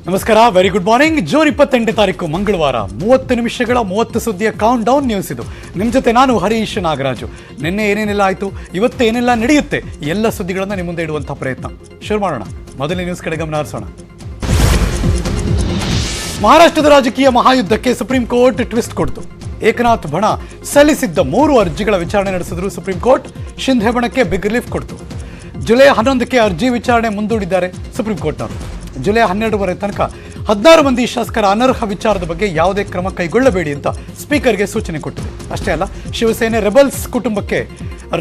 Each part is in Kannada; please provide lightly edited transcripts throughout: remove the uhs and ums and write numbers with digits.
ನಮಸ್ಕಾರ, ವೆರಿ ಗುಡ್ ಮಾರ್ನಿಂಗ್. ಜೂನ್ 28ನೇ ತಾರೀಕು ಮಂಗಳವಾರ, 30 ನಿಮಿಷಗಳ 30 ಸುದ್ದಿಯ ಕೌಂಟ್ ಡೌನ್ ನ್ಯೂಸ್ ಇದು. ನಿಮ್ಮ ಜೊತೆ ನಾನು ಹರೀಶ್ ನಾಗರಾಜು. ನಿನ್ನೆ ಏನೇನೆಲ್ಲ ಆಯಿತು, ಇವತ್ತು ಏನೆಲ್ಲ ನಡೆಯುತ್ತೆ, ಎಲ್ಲ ಸುದ್ದಿಗಳನ್ನು ನಿಮ್ಮ ಮುಂದೆ ಇಡುವಂಥ ಪ್ರಯತ್ನ ಶುರು ಮಾಡೋಣ. ಮೊದಲನೇ ನ್ಯೂಸ್ ಕಡೆ ಗಮನ ಹರಿಸೋಣ. ಮಹಾರಾಷ್ಟ್ರದ ರಾಜಕೀಯ ಮಹಾಯುದ್ಧಕ್ಕೆ ಸುಪ್ರೀಂ ಕೋರ್ಟ್ ಟ್ವಿಸ್ಟ್ ಕೊಡ್ತು. ಏಕನಾಥ್ ಬಣ ಸಲ್ಲಿಸಿದ್ದ 3 ಅರ್ಜಿಗಳ ವಿಚಾರಣೆ ನಡೆಸಿದ್ರು ಸುಪ್ರೀಂ ಕೋರ್ಟ್. ಶಿಂಧೆ ಬಣಕ್ಕೆ ಬಿಗ್ ರಿಲೀಫ್ ಕೊಡ್ತು. ಜುಲೈ 11ಕ್ಕೆ ಅರ್ಜಿ ವಿಚಾರಣೆ ಮುಂದೂಡಿದ್ದಾರೆ ಸುಪ್ರೀಂ ಕೋರ್ಟ್ನವರು. ಜುಲೈ 12 ತನಕ 16 ಮಂದಿ ಶಾಸಕರ ಅನರ್ಹ ವಿಚಾರದ ಬಗ್ಗೆ ಯಾವುದೇ ಕ್ರಮ ಕೈಗೊಳ್ಳಬೇಡಿ ಅಂತ ಸ್ಪೀಕರ್ಗೆ ಸೂಚನೆ ಕೊಟ್ಟಿದೆ. ಅಷ್ಟೇ ಅಲ್ಲ, ಶಿವಸೇನೆ ರೆಬಲ್ಸ್ ಕುಟುಂಬಕ್ಕೆ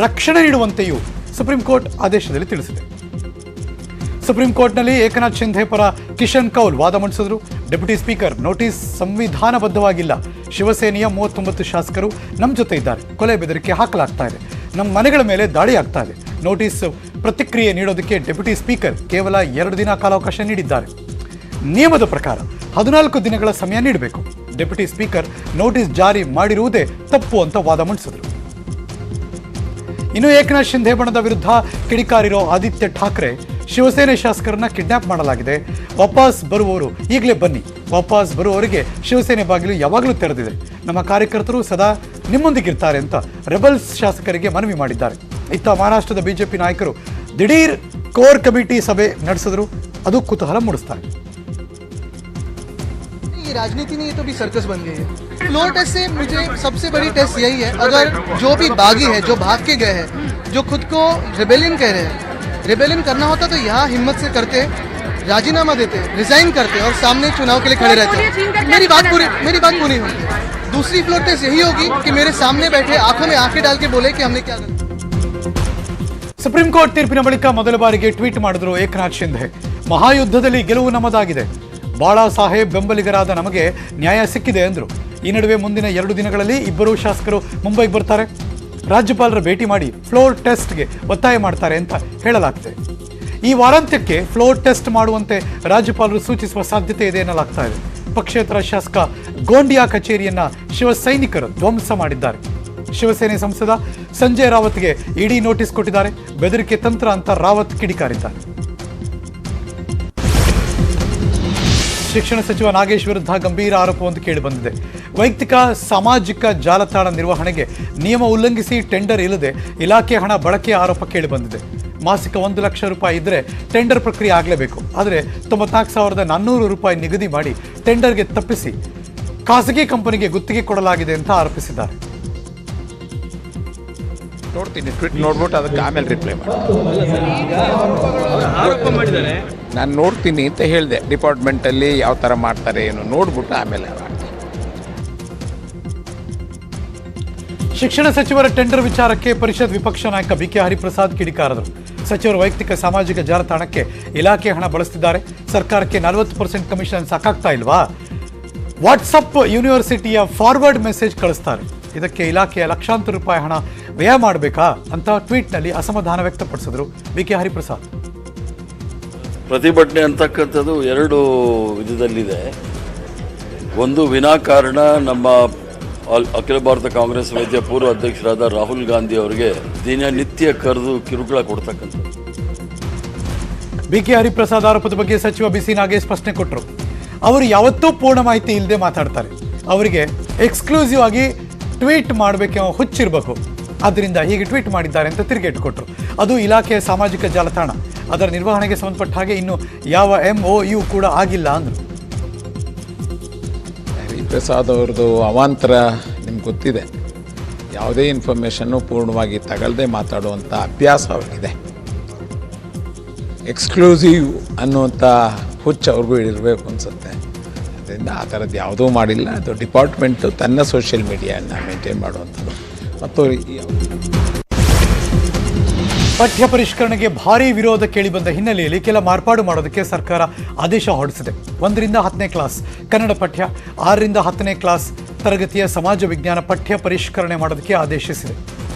ರಕ್ಷಣೆ ನೀಡುವಂತೆಯೂ ಸುಪ್ರೀಂ ಕೋರ್ಟ್ ಆದೇಶದಲ್ಲಿ ತಿಳಿಸಿದೆ. ಸುಪ್ರೀಂ ಕೋರ್ಟ್ನಲ್ಲಿ ಏಕನಾಥ್ ಶಿಂಧೆ ಪರ ಕಿಶನ್ ಕೌಲ್ ವಾದ ಮಂಡಿಸಿದ್ರು. ಡೆಪ್ಯೂಟಿ ಸ್ಪೀಕರ್, ನೋಟಿಸ್ ಸಂವಿಧಾನಬದ್ಧವಾಗಿಲ್ಲ. ಶಿವಸೇನೆಯ 39 ಶಾಸಕರು ನಮ್ಮ ಜೊತೆ ಇದ್ದಾರೆ. ಕೊಲೆ ಬೆದರಿಕೆ ಹಾಕಲಾಗ್ತಾ ಇದೆ. ನಮ್ಮ ಮನೆಗಳ ಮೇಲೆ ದಾಳಿ ಆಗ್ತಾ ಇದೆ. ನೋಟಿಸ್ ಪ್ರತಿಕ್ರಿಯೆ ನೀಡೋದಕ್ಕೆ ಡೆಪ್ಯೂಟಿ ಸ್ಪೀಕರ್ ಕೇವಲ 2 ದಿನ ಕಾಲಾವಕಾಶ ನೀಡಿದ್ದಾರೆ. ನಿಯಮದ ಪ್ರಕಾರ 14 ದಿನಗಳ ಸಮಯ ನೀಡಬೇಕು. ಡೆಪ್ಯೂಟಿ ಸ್ಪೀಕರ್ ನೋಟಿಸ್ ಜಾರಿ ಮಾಡಿರುವುದೇ ತಪ್ಪು ಅಂತ ವಾದ ಮಂಡಿಸಿದ್ರು. ಇನ್ನು ಏಕನಾಥ್ ಶಿಂಧೆ ಬಣದ ವಿರುದ್ಧ ಕಿಡಿಕಾರಿರೋ ಆದಿತ್ಯ ಠಾಕ್ರೆ, ಶಿವಸೇನೆ ಶಾಸಕರನ್ನ ಕಿಡ್ನಾಪ್ ಮಾಡಲಾಗಿದೆ, ವಾಪಸ್ ಬರುವವರು ಈಗಲೇ ಬನ್ನಿ, ವಾಪಸ್ ಬರುವವರಿಗೆ ಶಿವಸೇನೆ ಬಾಗಿಲು ಯಾವಾಗಲೂ ತೆರೆದಿದೆ, ನಮ್ಮ ಕಾರ್ಯಕರ್ತರು ಸದಾ ನಿಮ್ಮೊಂದಿಗಿರ್ತಾರೆ ಅಂತ ರೆಬಲ್ಸ್ ಶಾಸಕರಿಗೆ ಮನವಿ ಮಾಡಿದ್ದಾರೆ. ಇತ್ತ ಮಹಾರಾಷ್ಟ್ರದ ಬಿಜೆಪಿ ನಾಯಕರು ದಿಢೀರ್ ಕೋರ್ ಕಮಿಟಿ ಸಭೆ ನಡೆಸಿದ್ರು. ಅದು ಕುತೂಹಲ ಮೂಡಿಸ್ತಾರೆ. ये राजनीति नहीं, ये तो भी सर्कस बन गई है. फ्लोर टेस्ट से मुझे सबसे बड़ी टेस्ट यही है, अगर जो भी बागी है, जो भाग के गए हैं, जो खुद को रिबेलियन कह रहे हैं, रिबेलियन करना होता तो यहाँ हिम्मत से करते, राजीनामा देते, रिजाइन करते और सामने चुनाव के लिए खड़े रहते. मेरी बात पूरी होगी. दूसरी फ्लोर टेस्ट यही होगी कि मेरे सामने बैठे आंखों में आंखें डाल के बोले कि हमने क्या किया. ಸುಪ್ರೀಂ ಕೋರ್ಟ್ ತೀರ್ಪಿನ ಬಳಿಕ ಮೊದಲ ಬಾರಿಗೆ ಟ್ವೀಟ್ ಮಾಡಿದ್ರು ಏಕನಾಥ್ ಶಿಂಧೆ. ಮಹಾಯುದ್ಧದಲ್ಲಿ ಗೆಲುವು ನಮ್ಮದಾಗಿದೆ, ಬಾಳಾ ಸಾಹೇಬ್ ಬೆಂಬಲಿಗರಾದ ನಮಗೆ ನ್ಯಾಯ ಸಿಕ್ಕಿದೆ ಅಂದರು. ಈ ನಡುವೆ ಮುಂದಿನ 2 ದಿನಗಳಲ್ಲಿ ಇಬ್ಬರು ಶಾಸಕರು ಮುಂಬೈಗೆ ಬರ್ತಾರೆ. ರಾಜ್ಯಪಾಲರ ಭೇಟಿ ಮಾಡಿ ಫ್ಲೋರ್ ಟೆಸ್ಟ್ಗೆ ಒತ್ತಾಯ ಮಾಡ್ತಾರೆ ಅಂತ ಹೇಳಲಾಗ್ತಿದೆ. ಈ ವಾರಾಂತ್ಯಕ್ಕೆ ಫ್ಲೋರ್ ಟೆಸ್ಟ್ ಮಾಡುವಂತೆ ರಾಜ್ಯಪಾಲರು ಸೂಚಿಸುವ ಸಾಧ್ಯತೆ ಇದೆ ಎನ್ನಲಾಗ್ತಾ ಇದೆ. ಪಕ್ಷೇತರ ಶಾಸಕ ಗೋಂಡಿಯಾ ಕಚೇರಿಯನ್ನ ಶಿವಸೈನಿಕರು ಧ್ವಂಸ ಮಾಡಿದ್ದಾರೆ. ಶಿವಸೇನೆ ಸಂಸದ ಸಂಜಯ್ ರಾವತ್ಗೆ ಇಡಿ ನೋಟಿಸ್ ಕೊಟ್ಟಿದ್ದಾರೆ. ಬೆದರಿಕೆ ತಂತ್ರ ಅಂತ ರಾವತ್ ಕಿಡಿಕಾರಿದ್ದಾರೆ. ಶಿಕ್ಷಣ ಸಚಿವ ನಾಗೇಶ್ ವಿರುದ್ಧ ಗಂಭೀರ ಆರೋಪವೊಂದು ಕೇಳಿಬಂದಿದೆ. ವೈಯಕ್ತಿಕ ಸಾಮಾಜಿಕ ಜಾಲತಾಣ ನಿರ್ವಹಣೆಗೆ ನಿಯಮ ಉಲ್ಲಂಘಿಸಿ ಟೆಂಡರ್ ಇಲ್ಲದೆ ಇಲಾಖೆ ಹಣ ಬಳಕೆಯ ಆರೋಪ ಕೇಳಿಬಂದಿದೆ. ಮಾಸಿಕ 1 ಲಕ್ಷ ರೂಪಾಯಿ ಇದ್ದರೆ ಟೆಂಡರ್ ಪ್ರಕ್ರಿಯೆ ಆಗಲೇಬೇಕು. ಆದರೆ 94,400 ರೂಪಾಯಿ ನಿಗದಿ ಮಾಡಿ ಟೆಂಡರ್ಗೆ ತಪ್ಪಿಸಿ ಖಾಸಗಿ ಕಂಪನಿಗೆ ಗುತ್ತಿಗೆ ಕೊಡಲಾಗಿದೆ ಅಂತ ಆರೋಪಿಸಿದ್ದಾರೆ. ನೋಡ್ತೀನಿ, ಟ್ವೀಟ್ ನೋಡ್ಬಿಟ್ಟು ಅದಕ್ಕೆ ಆಮೇಲೆ ರಿಪ್ಲೈ ಮಾಡಿ. ನಾನು ನೋಡ್ತೀನಿ ಅಂತ ಹೇಳಿದೆ. ಡಿಪಾರ್ಟ್ಮೆಂಟಲ್ಲಿ ಯಾವ ಥರ ಮಾಡ್ತಾರೆ ಏನು ನೋಡ್ಬಿಟ್ಟು ಆಮೇಲೆ ಶಿಕ್ಷಣ ಸಚಿವರ ಟೆಂಡರ್ ವಿಚಾರಕ್ಕೆ ಪರಿಷತ್ ವಿಪಕ್ಷ ನಾಯಕ ಬಿಕೆ ಹರಿಪ್ರಸಾದ್ ಕಿಡಿಕಾರದರು. ಸಚಿವರು ವೈಯಕ್ತಿಕ ಸಾಮಾಜಿಕ ಜಾಲತಾಣಕ್ಕೆ ಇಲಾಖೆ ಹಣ ಬಳಸ್ತಿದ್ದಾರೆ. ಸರ್ಕಾರಕ್ಕೆ 40% ಕಮಿಷನ್ ಸಾಕಾಗ್ತಾ ಇಲ್ವಾ? ವಾಟ್ಸಪ್ ಯೂನಿವರ್ಸಿಟಿಯ ಫಾರ್ವರ್ಡ್ ಮೆಸೇಜ್ ಕಳಿಸ್ತಾರೆ. ಇದಕ್ಕೆ ಇಲಾಖೆಯ ಲಕ್ಷಾಂತರ ರೂಪಾಯಿ ಹಣ ವ್ಯಯ ಮಾಡಬೇಕಾ ಅಂತ ಟ್ವೀಟ್ನಲ್ಲಿ ಅಸಮಾಧಾನ ವ್ಯಕ್ತಪಡಿಸಿದ್ರು ಬಿಕೆ ಹರಿಪ್ರಸಾದ್. ಪ್ರತಿಭಟನೆ ಅಂತಕ್ಕಂಥದ್ದು 2 ವಿಧದಲ್ಲಿದೆ. ಒಂದು, ವಿನಾಕಾರಣ ನಮ್ಮ ಅಖಿಲ ಭಾರತ ಕಾಂಗ್ರೆಸ್ ಸಮಿತಿಯ ಪೂರ್ವ ಅಧ್ಯಕ್ಷರಾದ ರಾಹುಲ್ ಗಾಂಧಿ ಅವರಿಗೆ ದಿನನಿತ್ಯ ಕರೆದು ಕಿರುಕುಳ ಕೊಡ್ತಕ್ಕಂಥದ್ದು. ಬಿಕೆ ಹರಿಪ್ರಸಾದ್ ಆರೋಪದ ಬಗ್ಗೆ ಸಚಿವ ಬಿಸಿ ನಾಗೇಶ್ ಪ್ರಶ್ನೆ ಕೊಟ್ಟರು. ಅವರು ಯಾವತ್ತೂ ಪೂರ್ಣ ಮಾಹಿತಿ ಇಲ್ಲದೆ ಮಾತಾಡ್ತಾರೆ. ಅವರಿಗೆ ಎಕ್ಸ್ಕ್ಲೂಸಿವ್ ಆಗಿ ಟ್ವೀಟ್ ಮಾಡಬೇಕು, ಹುಚ್ಚಿರಬೇಕು, ಆದ್ದರಿಂದ ಹೀಗೆ ಟ್ವೀಟ್ ಮಾಡಿದ್ದಾರೆ ಅಂತ ತಿರುಗೇಟು ಕೊಟ್ಟರು. ಅದು ಇಲಾಖೆಯ ಸಾಮಾಜಿಕ ಜಾಲತಾಣ, ಅದರ ನಿರ್ವಹಣೆಗೆ ಸಂಬಂಧಪಟ್ಟ ಹಾಗೆ ಇನ್ನು ಯಾವ MOU ಕೂಡ ಆಗಿಲ್ಲ ಅಂದರು. ಹರಿಪ್ರಸಾದ್ ಅವ್ರದ್ದು ಅವಾಂತರ ನಿಮ್ಗೆ ಗೊತ್ತಿದೆ. ಯಾವುದೇ ಇನ್ಫಾರ್ಮೇಷನ್ನು ಪೂರ್ಣವಾಗಿ ತಗೊಳ್ಳದೆ ಮಾತಾಡುವಂಥ ಅಭ್ಯಾಸ ಅವ್ರಿಗಿದೆ. ಎಕ್ಸ್ಕ್ಲೂಸಿವ್ ಅನ್ನುವಂಥ ಹುಚ್ಚು ಅವ್ರಿಗೂ ಇರಬೇಕು ಅನಿಸುತ್ತೆ. ಅದರಿಂದ ಆ ಥರದ್ದು ಯಾವುದೂ ಮಾಡಿಲ್ಲ. ಅದು ಡಿಪಾರ್ಟ್ಮೆಂಟು ತನ್ನ ಸೋಷಿಯಲ್ ಮೀಡಿಯಾನ ಮೇಂಟೈನ್ ಮಾಡುವಂಥದ್ದು. ಮತ್ತು ಪಠ್ಯ ಪರಿಷ್ಕರಣೆಗೆ ಭಾರೀ ವಿರೋಧ ಕೇಳಿಬಂದ ಹಿನ್ನೆಲೆಯಲ್ಲಿ ಕೆಲ ಮಾರ್ಪಾಡು ಮಾಡೋದಕ್ಕೆ ಸರ್ಕಾರ ಆದೇಶ ಹೊರಡಿಸಿದೆ. 1ರಿಂದ 10ನೇ ಕ್ಲಾಸ್ ಕನ್ನಡ ಪಠ್ಯ, 6ರಿಂದ 10ನೇ ಕ್ಲಾಸ್ ತರಗತಿಯ ಸಮಾಜ ವಿಜ್ಞಾನ ಪಠ್ಯ ಪರಿಷ್ಕರಣೆ ಮಾಡೋದಕ್ಕೆ ಆದೇಶಿಸಿದೆ.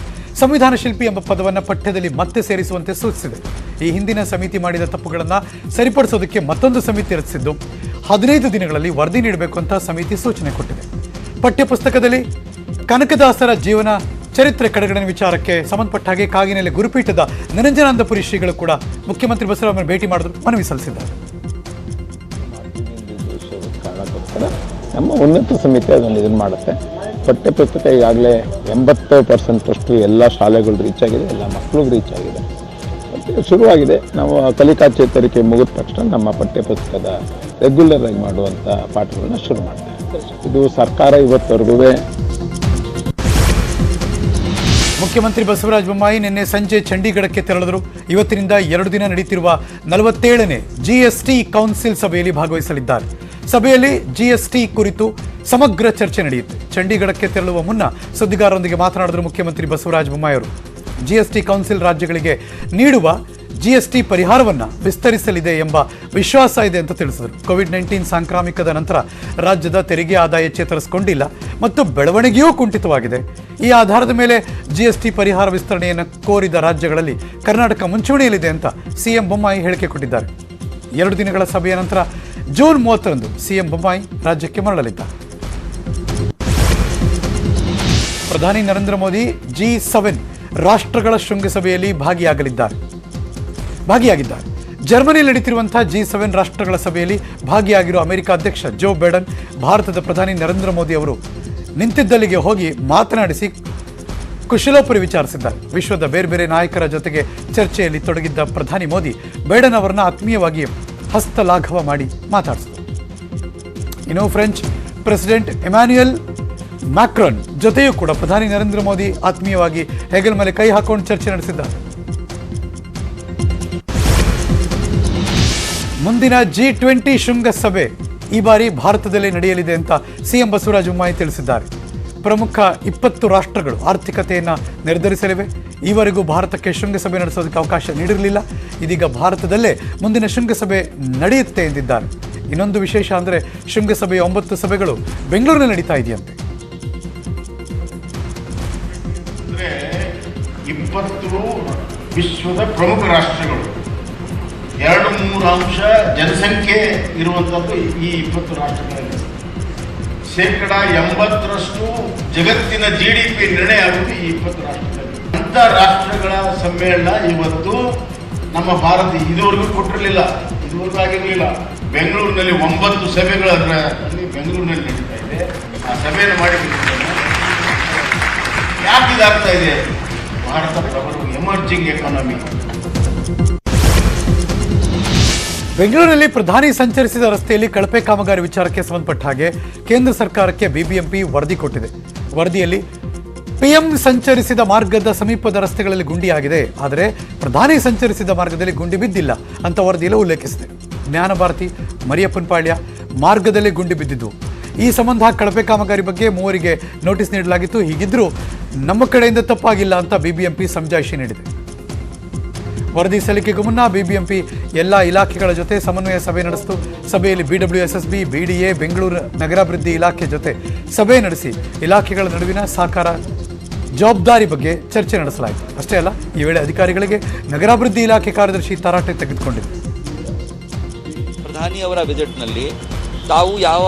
ಸಂವಿಧಾನ ಶಿಲ್ಪಿ ಎಂಬ ಪದವನ್ನು ಪಠ್ಯದಲ್ಲಿ ಮತ್ತೆ ಸೇರಿಸುವಂತೆ ಸೂಚಿಸಿದೆ. ಈ ಹಿಂದಿನ ಸಮಿತಿ ಮಾಡಿದ ತಪ್ಪುಗಳನ್ನು ಸರಿಪಡಿಸೋದಕ್ಕೆ ಮತ್ತೊಂದು ಸಮಿತಿ ರಚಿಸಿದ್ದು 15 ದಿನಗಳಲ್ಲಿ ವರದಿ ನೀಡಬೇಕು ಅಂತ ಸಮಿತಿ ಸೂಚನೆ ಕೊಟ್ಟಿದೆ. ಪಠ್ಯಪುಸ್ತಕದಲ್ಲಿ ಕನಕದಾಸರ ಜೀವನ ಚರಿತ್ರೆ ಕಡೆಗಣನೆ ವಿಚಾರಕ್ಕೆ ಸಂಬಂಧಪಟ್ಟ ಹಾಗೆ ಕಾಗಿನೆಲೆ ಗುರುಪೀಠದ ನಿರಂಜನಾನಂದಪುರಿ ಶ್ರೀಗಳು ಕೂಡ ಮುಖ್ಯಮಂತ್ರಿ ಬಸವರಾಮಯ್ಯ ಭೇಟಿ ಮಾಡಿದ್ರು, ಮನವಿ ಸಲ್ಲಿಸಿದ್ದಾರೆ. ಅದಕ್ಕೋಸ್ಕರ ನಮ್ಮ ಉನ್ನತ ಸಮಿತಿ ಅದನ್ನು ಇದನ್ನು ಮಾಡುತ್ತೆ. ಪಠ್ಯಪುಸ್ತಕ ಈಗಾಗಲೇ 80% ಎಲ್ಲ ಶಾಲೆಗಳು ರೀಚ್ ಆಗಿದೆ, ಎಲ್ಲ ಮಕ್ಕಳಿಗೆ ರೀಚ್ ಆಗಿದೆ. ಮತ್ತು ಶುರುವಾಗಿದೆ. ನಾವು ಕಲಿಕಾ ಚೇತರಿಕೆ ಮುಗಿದ ತಕ್ಷಣ ನಮ್ಮ ಪಠ್ಯಪುಸ್ತಕದ ರೆಗ್ಯುಲರ್ ಆಗಿ ಮಾಡುವಂಥ ಪಾಠಗಳನ್ನ ಶುರು ಮಾಡ್ತೇವೆ. ಇದು ಸರ್ಕಾರ ಇವತ್ತವರೆಗೂ. ಮುಖ್ಯಮಂತ್ರಿ ಬಸವರಾಜ ಬೊಮ್ಮಾಯಿ ನಿನ್ನೆ ಸಂಜೆ ಚಂಡೀಗಢಕ್ಕೆ ತೆರಳಿದರು. ಇವತ್ತಿನಿಂದ 2 ದಿನ ನಡೆಯುತ್ತಿರುವ 47ನೇ GST ಕೌನ್ಸಿಲ್ ಸಭೆಯಲ್ಲಿ ಭಾಗವಹಿಸಲಿದ್ದಾರೆ. ಸಭೆಯಲ್ಲಿ GST ಕುರಿತು ಸಮಗ್ರ ಚರ್ಚೆ ನಡೆಯುತ್ತೆ. ಚಂಡೀಗಢಕ್ಕೆ ತೆರಳುವ ಮುನ್ನ ಸುದ್ದಿಗಾರರೊಂದಿಗೆ ಮಾತನಾಡಿದರು ಮುಖ್ಯಮಂತ್ರಿ ಬಸವರಾಜ ಬೊಮ್ಮಾಯಿ ಅವರು. GST ಕೌನ್ಸಿಲ್ ರಾಜ್ಯಗಳಿಗೆ ನೀಡುವ GST ಪರಿಹಾರವನ್ನು ವಿಸ್ತರಿಸಲಿದೆ ಎಂಬ ವಿಶ್ವಾಸ ಇದೆ ಅಂತ ತಿಳಿಸಿದರು. ಕೋವಿಡ್-19 ಸಾಂಕ್ರಾಮಿಕದ ನಂತರ ರಾಜ್ಯದ ತೆರಿಗೆ ಆದಾಯ ಚೇತರಿಸಿಕೊಂಡಿಲ್ಲ ಮತ್ತು ಬೆಳವಣಿಗೆಯೂ ಕುಂಠಿತವಾಗಿದೆ. ಈ ಆಧಾರದ ಮೇಲೆ GST ಪರಿಹಾರ ವಿಸ್ತರಣೆಯನ್ನು ಕೋರಿದ ರಾಜ್ಯಗಳಲ್ಲಿ ಕರ್ನಾಟಕ ಮುಂಚೂಣಿಯಲ್ಲಿದೆ ಅಂತ CM ಬೊಮ್ಮಾಯಿ ಹೇಳಿಕೆ ಕೊಟ್ಟಿದ್ದಾರೆ. 2 ದಿನಗಳ ಸಭೆಯ ನಂತರ ಜೂನ್ 30ರಂದು CM ಬೊಮ್ಮಾಯಿ ರಾಜ್ಯಕ್ಕೆ ಮರಳಲಿದ್ದಾರೆ. ಪ್ರಧಾನಿ ನರೇಂದ್ರ ಮೋದಿ G7 ರಾಷ್ಟ್ರಗಳ ಶೃಂಗಸಭೆಯಲ್ಲಿ ಭಾಗಿಯಾಗಿದ್ದಾರೆ. ಜರ್ಮನಿಯಲ್ಲಿ ನಡೀತಿರುವಂತಹ G7 ರಾಷ್ಟ್ರಗಳ ಸಭೆಯಲ್ಲಿ ಭಾಗಿಯಾಗಿರುವ ಅಮೆರಿಕ ಅಧ್ಯಕ್ಷ ಜೋ ಬೈಡನ್ ಭಾರತದ ಪ್ರಧಾನಿ ನರೇಂದ್ರ ಮೋದಿ ಅವರು ನಿಂತಿದ್ದಲ್ಲಿಗೆ ಹೋಗಿ ಮಾತನಾಡಿಸಿ ಕುಶಲೋಪರಿ ವಿಚಾರಿಸಿದ್ದಾರೆ. ವಿಶ್ವದ ಬೇರೆ ಬೇರೆ ನಾಯಕರ ಜೊತೆಗೆ ಚರ್ಚೆಯಲ್ಲಿ ತೊಡಗಿದ್ದ ಪ್ರಧಾನಿ ಮೋದಿ ಬೈಡನ್ ಅವರನ್ನ ಆತ್ಮೀಯವಾಗಿ ಹಸ್ತಲಾಘವ ಮಾಡಿ ಮಾತಾಡಿಸಿದರು. ಇನ್ನು ಫ್ರೆಂಚ್ ಪ್ರೆಸಿಡೆಂಟ್ ಎಮ್ಯಾನ್ಯುಯಲ್ ಮ್ಯಾಕ್ರಾನ್ ಜೊತೆಯೂ ಕೂಡ ಪ್ರಧಾನಿ ನರೇಂದ್ರ ಮೋದಿ ಆತ್ಮೀಯವಾಗಿ ಹೆಗಲ ಮೇಲೆ ಕೈ ಹಾಕೊಂಡು ಚರ್ಚೆ ನಡೆಸಿದ್ದಾರೆ. ಮುಂದಿನ G20 ಶೃಂಗಸಭೆ ಈ ಬಾರಿ ಭಾರತದಲ್ಲೇ ನಡೆಯಲಿದೆ ಅಂತ CM ಬಸವರಾಜ ಬೊಮ್ಮಾಯಿ ತಿಳಿಸಿದ್ದಾರೆ. ಪ್ರಮುಖ 20 ರಾಷ್ಟ್ರಗಳು ಆರ್ಥಿಕತೆಯನ್ನು ನಿರ್ಧರಿಸಲಿವೆ. ಈವರೆಗೂ ಭಾರತಕ್ಕೆ ಶೃಂಗಸಭೆ ನಡೆಸೋದಕ್ಕೆ ಅವಕಾಶ ನೀಡಿರಲಿಲ್ಲ. ಇದೀಗ ಭಾರತದಲ್ಲೇ ಮುಂದಿನ ಶೃಂಗಸಭೆ ನಡೆಯುತ್ತೆ ಎಂದಿದ್ದಾರೆ. ಇನ್ನೊಂದು ವಿಶೇಷ ಅಂದರೆ ಶೃಂಗಸಭೆಯ 9 ಸಭೆಗಳು ಬೆಂಗಳೂರಿನಲ್ಲಿ ನಡೀತಾ ಇದೆಯಂತೆ. 20 ವಿಶ್ವದ ಪ್ರಮುಖ ರಾಷ್ಟ್ರಗಳು, 2-3 ಅಂಶ ಜನಸಂಖ್ಯೆ ಇರುವಂಥದ್ದು ಈ 20 ರಾಷ್ಟ್ರಗಳಲ್ಲಿ. 80% ಜಗತ್ತಿನ GDP ನಿರ್ಣಯ ಆಗುವುದು ಈ 20 ರಾಷ್ಟ್ರಗಳಲ್ಲಿ. ಅಂಥ ರಾಷ್ಟ್ರಗಳ ಸಮ್ಮೇಳನ ಇವತ್ತು ನಮ್ಮ ಭಾರತ ಇದುವರೆಗೂ ಕೊಟ್ಟಿರಲಿಲ್ಲ, ಇದುವರೆಗೂ ಆಗಿರಲಿಲ್ಲ. ಬೆಂಗಳೂರಿನಲ್ಲಿ 9 ಸಭೆಗಳಲ್ಲಿ ಬೆಂಗಳೂರಿನಲ್ಲಿ ನಡೀತಾ ಇದೆ. ಆ ಸಭೆಯನ್ನು ಮಾಡಿ ಯಾಕೆ ಇದಾಗ್ತಾ ಇದೆ? ಭಾರತ ಪ್ರಬಲ ಎಮರ್ಜಿಂಗ್ ಎಕಾನಮಿ. ಬೆಂಗಳೂರಿನಲ್ಲಿ ಪ್ರಧಾನಿ ಸಂಚರಿಸಿದ ರಸ್ತೆಯಲ್ಲಿ ಕಳಪೆ ಕಾಮಗಾರಿ ವಿಚಾರಕ್ಕೆ ಸಂಬಂಧಪಟ್ಟ ಹಾಗೆ ಕೇಂದ್ರ ಸರ್ಕಾರಕ್ಕೆ BBMP ವರದಿ ಕೊಟ್ಟಿದೆ. ವರದಿಯಲ್ಲಿ PM ಸಂಚರಿಸಿದ ಮಾರ್ಗದ ಸಮೀಪದ ರಸ್ತೆಗಳಲ್ಲಿ ಗುಂಡಿಯಾಗಿದೆ, ಆದರೆ ಪ್ರಧಾನಿ ಸಂಚರಿಸಿದ ಮಾರ್ಗದಲ್ಲಿ ಗುಂಡಿ ಬಿದ್ದಿಲ್ಲ ಅಂತ ವರದಿಯಲ್ಲಿ ಉಲ್ಲೇಖಿಸಿದೆ. ಜ್ಞಾನಭಾರತಿ, ಮರಿಯಪ್ಪನಪಾಳ್ಯ ಮಾರ್ಗದಲ್ಲಿ ಗುಂಡಿ ಬಿದ್ದಿದ್ದು. ಈ ಸಂಬಂಧ ಕಳಪೆ ಕಾಮಗಾರಿ ಬಗ್ಗೆ 3ರಿಗೆ ನೋಟಿಸ್ ನೀಡಲಾಗಿತ್ತು. ಹೀಗಿದ್ರೂ ನಮ್ಮ ಕಡೆಯಿಂದ ತಪ್ಪಾಗಿಲ್ಲ ಅಂತ BBMP ಸಮಜಾಯಿಷಿ ನೀಡಿದೆ. ವರದಿ ಸಲ್ಲಿಕೆಗೂ ಮುನ್ನ BBMP ಎಲ್ಲ ಇಲಾಖೆಗಳ ಜೊತೆ ಸಮನ್ವಯ ಸಭೆ ನಡೆಸಿತು. ಸಭೆಯಲ್ಲಿ BWSSB, BDA, ಬೆಂಗಳೂರು ನಗರಾಭಿವೃದ್ಧಿ ಇಲಾಖೆ ಜೊತೆ ಸಭೆ ನಡೆಸಿ ಇಲಾಖೆಗಳ ನಡುವಿನ ಸಹಕಾರ ಜವಾಬ್ದಾರಿ ಬಗ್ಗೆ ಚರ್ಚೆ ನಡೆಸಲಾಯಿತು. ಅಷ್ಟೇ ಅಲ್ಲ, ಈ ವೇಳೆ ಅಧಿಕಾರಿಗಳಿಗೆ ನಗರಾಭಿವೃದ್ಧಿ ಇಲಾಖೆ ಕಾರ್ಯದರ್ಶಿ ತರಾಟೆ ತೆಗೆದುಕೊಂಡಿದೆ. ಪ್ರಧಾನಿ ಅವರ ವಿಸಿಟ್ನಲ್ಲಿ ತಾವು ಯಾವ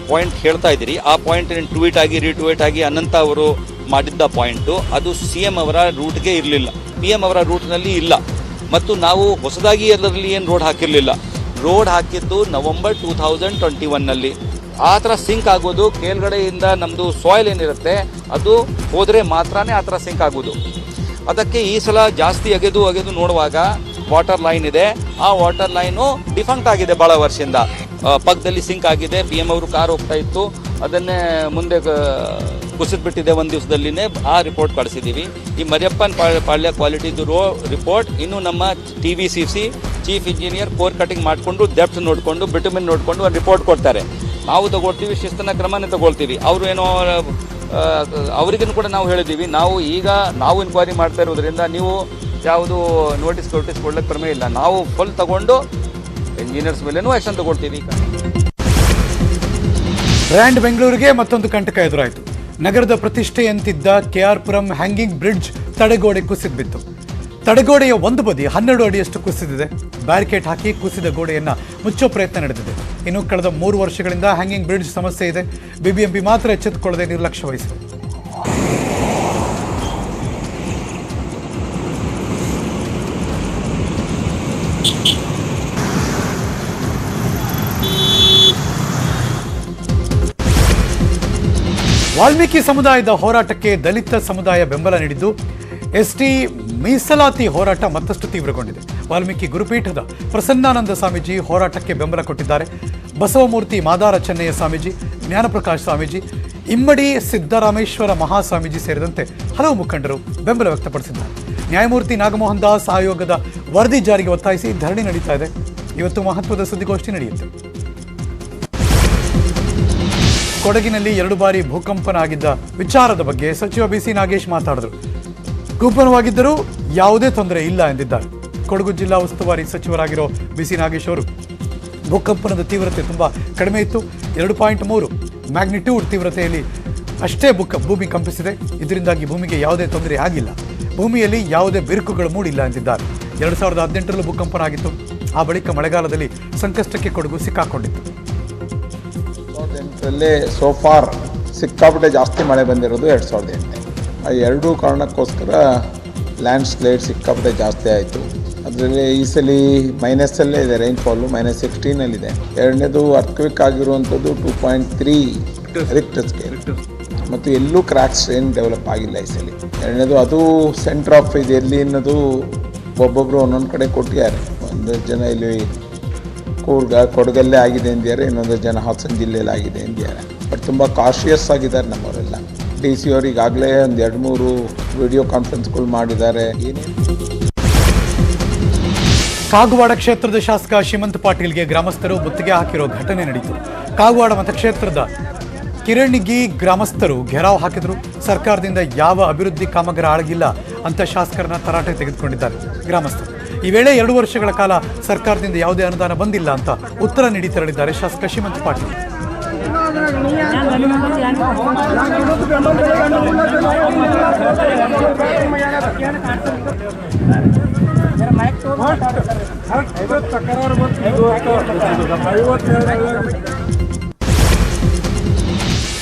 ಪಾಯಿಂಟ್ ಹೇಳ್ತಾ ಇದ್ದೀರಿ ಆ ಪಾಯಿಂಟ್ ಟ್ವೀಟ್ ಆಗಿ ರೀಟ್ವೀಟ್ ಆಗಿ ಅನಂತ ಅವರು ಮಾಡಿದ್ದ ಪಾಯಿಂಟು ಅದು CM ಅವರ ರೂಟ್ಗೆ ಇರಲಿಲ್ಲ, PM ಅವರ ರೂಟ್ನಲ್ಲಿ ಇಲ್ಲ. ಮತ್ತು ನಾವು ಹೊಸದಾಗಿ ಅದರಲ್ಲಿ ಏನು ರೋಡ್ ಹಾಕಿರಲಿಲ್ಲ. ರೋಡ್ ಹಾಕಿದ್ದು ನವೆಂಬರ್ 2021ನಲ್ಲಿ. ಆ ಥರ ಸಿಂಕ್ ಆಗೋದು ಮೇಲ್ಗಡೆಯಿಂದ ನಮ್ಮದು ಸಾಯಿಲ್ ಏನಿರುತ್ತೆ ಅದು ಹೋದರೆ ಮಾತ್ರನೇ ಆ ಥರ ಸಿಂಕ್ ಆಗೋದು. ಅದಕ್ಕೆ ಈ ಸಲ ಜಾಸ್ತಿ ಅಗೆದು ನೋಡುವಾಗ ವಾಟರ್ ಲೈನ್ ಇದೆ, ಆ ವಾಟರ್ ಲೈನು ಡಿಫಂಕ್ಟ್ ಆಗಿದೆ ಭಾಳ ವರ್ಷದಿಂದ. ಪಕ್ಕದಲ್ಲಿ ಸಿಂಕ್ ಆಗಿದೆ. PM ಅವರು ಕಾರ್ ಹೋಗ್ತಾ ಇತ್ತು, ಅದನ್ನೇ ಮುಂದೆ ಕುಸಿದ್ಬಿಟ್ಟಿದೆ ಒಂದು ದಿವಸದಲ್ಲಿನೇ. ಆ ರಿಪೋರ್ಟ್ ಕಳಿಸಿದ್ದೀವಿ. ಈ ಮರಿಯಪ್ಪನ್ ಪಾಳ್ಯ ಕ್ವಾಲಿಟಿದು ರಿಪೋರ್ಟ್ ಇನ್ನು ನಮ್ಮ TVCC chief engineer core cutting ಮಾಡಿಕೊಂಡು ಡೆಪ್ತ್ ನೋಡಿಕೊಂಡು ಬಿಟುಮಿನ್ ನೋಡಿಕೊಂಡು ಒಂದು ರಿಪೋರ್ಟ್ ಕೊಡ್ತಾರೆ. ನಾವು ತಗೊಳ್ತೀವಿ, ಶಿಸ್ತನ ಕ್ರಮನೇ ತಗೊಳ್ತೀವಿ. ಅವರು ಏನೋ ಅವರಿಗೂ ಕೂಡ ನಾವು ಹೇಳಿದ್ದೀವಿ, ನಾವು ಇನ್ಕ್ವೈರಿ ಮಾಡ್ತಾ ಇರೋದ್ರಿಂದ ನೀವು ಯಾವುದು ನೋಟಿಸ್ ಕೊಡ್ಲಿಕ್ಕೆ ಪ್ರಮೇಯ ಇಲ್ಲ. ನಾವು ಫುಲ್ ತಗೊಂಡು ಇಂಜಿನಿಯರ್ಸ್ ಮೇಲೇನೂ ಆ್ಯಕ್ಷನ್ ತಗೊಳ್ತೀವಿ. ಬ್ರ್ಯಾಂಡ್ ಬೆಂಗಳೂರಿಗೆ ಮತ್ತೊಂದು ಕಂಟಕ ಎದುರಾಯಿತು. ನಗರದ ಪ್ರತಿಷ್ಠೆಯಂತಿದ್ದ KR ಪುರಂ ಹ್ಯಾಂಗಿಂಗ್ ಬ್ರಿಡ್ಜ್ ತಡೆಗೋಡೆ ಕುಸಿದು ಬಿತ್ತು. ತಡೆಗೋಡೆಯ ಒಂದು ಬದಿ 12 ಅಡಿಯಷ್ಟು ಕುಸಿದಿದೆ. ಬ್ಯಾರಿಕೇಡ್ ಹಾಕಿ ಕುಸಿದ ಗೋಡೆಯನ್ನು ಮುಚ್ಚೋ ಪ್ರಯತ್ನ ನಡೆದಿದೆ. ಇನ್ನು ಕಳೆದ 3 ವರ್ಷಗಳಿಂದ ಹ್ಯಾಂಗಿಂಗ್ ಬ್ರಿಡ್ಜ್ ಸಮಸ್ಯೆ ಇದೆ. BBMP ಮಾತ್ರ ಎಚ್ಚೆತ್ತುಕೊಳ್ಳದೆ ನಿರ್ಲಕ್ಷ್ಯ ವಹಿಸಿದೆ. ವಾಲ್ಮೀಕಿ ಸಮುದಾಯದ ಹೋರಾಟಕ್ಕೆ ದಲಿತ ಸಮುದಾಯ ಬೆಂಬಲ ನೀಡಿದ್ದು ಎಸ್ಟಿ ಮೀಸಲಾತಿ ಹೋರಾಟ ಮತ್ತಷ್ಟು ತೀವ್ರಗೊಂಡಿದೆ. ವಾಲ್ಮೀಕಿ ಗುರುಪೀಠದ ಪ್ರಸನ್ನಾನಂದ ಸ್ವಾಮೀಜಿ ಹೋರಾಟಕ್ಕೆ ಬೆಂಬಲ ಕೊಟ್ಟಿದ್ದಾರೆ. ಬಸವಮೂರ್ತಿ ಮಾದಾರ ಚೆನ್ನಯ್ಯ ಸ್ವಾಮೀಜಿ, ಜ್ಞಾನಪ್ರಕಾಶ್ ಸ್ವಾಮೀಜಿ, ಇಮ್ಮಡಿ ಸಿದ್ದರಾಮೇಶ್ವರ ಮಹಾಸ್ವಾಮೀಜಿ ಸೇರಿದಂತೆ ಹಲವು ಮುಖಂಡರು ಬೆಂಬಲ ವ್ಯಕ್ತಪಡಿಸಿದ್ದಾರೆ. ನ್ಯಾಯಮೂರ್ತಿ ನಾಗಮೋಹನ್ ದಾಸ್ ಆಯೋಗದ ವರದಿ ಜಾರಿಗೆ ಒತ್ತಾಯಿಸಿ ಧರಣಿ ನಡೀತಾ ಇದೆ. ಇವತ್ತು ಮಹತ್ವದ ಸುದ್ದಿಗೋಷ್ಠಿ ನಡೆಯುತ್ತೆ. ಕೊಡಗಿನಲ್ಲಿ 2 ಬಾರಿ ಭೂಕಂಪನ ಆಗಿದ್ದ ವಿಚಾರದ ಬಗ್ಗೆ ಸಚಿವ ಬಿಸಿ ನಾಗೇಶ್ ಮಾತಾಡಿದರು. ಭೂಕಂಪನವಾಗಿದ್ದರೂ ಯಾವುದೇ ತೊಂದರೆ ಇಲ್ಲ ಎಂದಿದ್ದಾರೆ. ಕೊಡಗು ಜಿಲ್ಲಾ ಉಸ್ತುವಾರಿ ಸಚಿವರಾಗಿರೋ ಬಿಸಿ ನಾಗೇಶ್ ಅವರು ಭೂಕಂಪನದ ತೀವ್ರತೆ ತುಂಬಾ ಕಡಿಮೆ ಇತ್ತು. 2.3 ಮ್ಯಾಗ್ನಿಟ್ಯೂಡ್ ತೀವ್ರತೆಯಲ್ಲಿ ಅಷ್ಟೇ ಭೂಮಿ ಕಂಪಿಸಿದೆ. ಇದರಿಂದಾಗಿ ಭೂಮಿಗೆ ಯಾವುದೇ ತೊಂದರೆ ಆಗಿಲ್ಲ, ಭೂಮಿಯಲ್ಲಿ ಯಾವುದೇ ಬಿರುಕುಗಳು ಮೂಡಿಲ್ಲ ಎಂದಿದ್ದಾರೆ. 2018ರಲ್ಲೂ ಭೂಕಂಪನ ಆಗಿತ್ತು. ಆ ಬಳಿಕ ಮಳೆಗಾಲದಲ್ಲಿ ಸಂಕಷ್ಟಕ್ಕೆ ಕೊಡಗು ಸಿಕ್ಕಾಕೊಂಡಿತ್ತು. 2008ರಲ್ಲಿ ಸೋಫಾರ್ ಸಿಕ್ಕಾಪಟ್ಟೆ ಜಾಸ್ತಿ ಮಳೆ ಬಂದಿರೋದು 2008. ಆ ಎರಡೂ ಕಾರಣಕ್ಕೋಸ್ಕರ ಲ್ಯಾಂಡ್ ಸ್ಲೈಡ್ ಸಿಕ್ಕಾಪಟ್ಟೆ ಜಾಸ್ತಿ ಆಯಿತು. ಅದರಲ್ಲಿ ಈ ಸಲ ಮೈನಸ್ಸಲ್ಲೇ ಇದೆ, ರೈನ್ಫಾಲು -16 ಎರಡನೇದು ಅರ್ಥಕ್ವಿಕ್ ಆಗಿರುವಂಥದ್ದು 2.3 ರಿಕ್ಟರ್ ಸ್ಕೇಲ್, ಮತ್ತು ಎಲ್ಲೂ ಕ್ರ್ಯಾಕ್ಸ್ ಏನು ಡೆವಲಪ್ ಆಗಿಲ್ಲ ಈ ಸಲ. ಎರಡನೇದು ಅದು ಸೆಂಟರ್ ಆಫ್ ಇದು ಎಲ್ಲಿ ಅನ್ನೋದು ಒಬ್ಬೊಬ್ಬರು ಒಂದೊಂದು ಕಡೆ ಕೊಟ್ಟಿದ್ದಾರೆ. ಒಂದು ಜನ ಇಲ್ಲಿ ಕೊಡಗಲ್ಲೇ ಆಗಿದೆ ಎಂದಿದ್ದಾರೆ, ಇನ್ನೊಂದು ಜನ ಹಾಸನ ಜಿಲ್ಲೆಯಲ್ಲಿ ಆಗಿದೆ ಎಂದಿದ್ದಾರೆ. ಬಟ್ ತುಂಬ ಕಾಶಿಯಸ್ ಆಗಿದ್ದಾರೆ ನಮ್ಮವರೆಲ್ಲ. DC ಅವರು ಈಗಾಗಲೇ ಒಂದು 2-3 ವಿಡಿಯೋ ಕಾನ್ಫರೆನ್ಸ್ಗಳು ಮಾಡಿದ್ದಾರೆ. ಕಾಗವಾಡ ಕ್ಷೇತ್ರದ ಶಾಸಕ ಶ್ರೀಮಂತ್ ಪಾಟೀಲ್ಗೆ ಗ್ರಾಮಸ್ಥರು ಮುತ್ತಿಗೆ ಹಾಕಿರೋ ಘಟನೆ ನಡೆಯಿತು. ಕಾಗವಾಡ ಮತಕ್ಷೇತ್ರದ ಕಿರಣಿಗಿ ಗ್ರಾಮಸ್ಥರು ಘೆರಾವ್ ಹಾಕಿದ್ರು. ಸರ್ಕಾರದಿಂದ ಯಾವ ಅಭಿವೃದ್ಧಿ ಕಾಮಗಾರಿ ಆಗಿಲ್ಲ ಅಂತ ಶಾಸಕರನ್ನ ತರಾಟೆ ತೆಗೆದುಕೊಂಡಿದ್ದಾರೆ ಗ್ರಾಮಸ್ಥರು. ಈ ವೇಳೆ 2 ವರ್ಷಗಳ ಕಾಲ ಸರ್ಕಾರದಿಂದ ಯಾವುದೇ ಅನುದಾನ ಬಂದಿಲ್ಲ ಅಂತ ಉತ್ತರ ನೀಡಿ ತೆರಳಿದ್ದಾರೆ ಶಾಸಕ ಶ್ರೀಮಂತ್ ಪಾಟೀಲ್.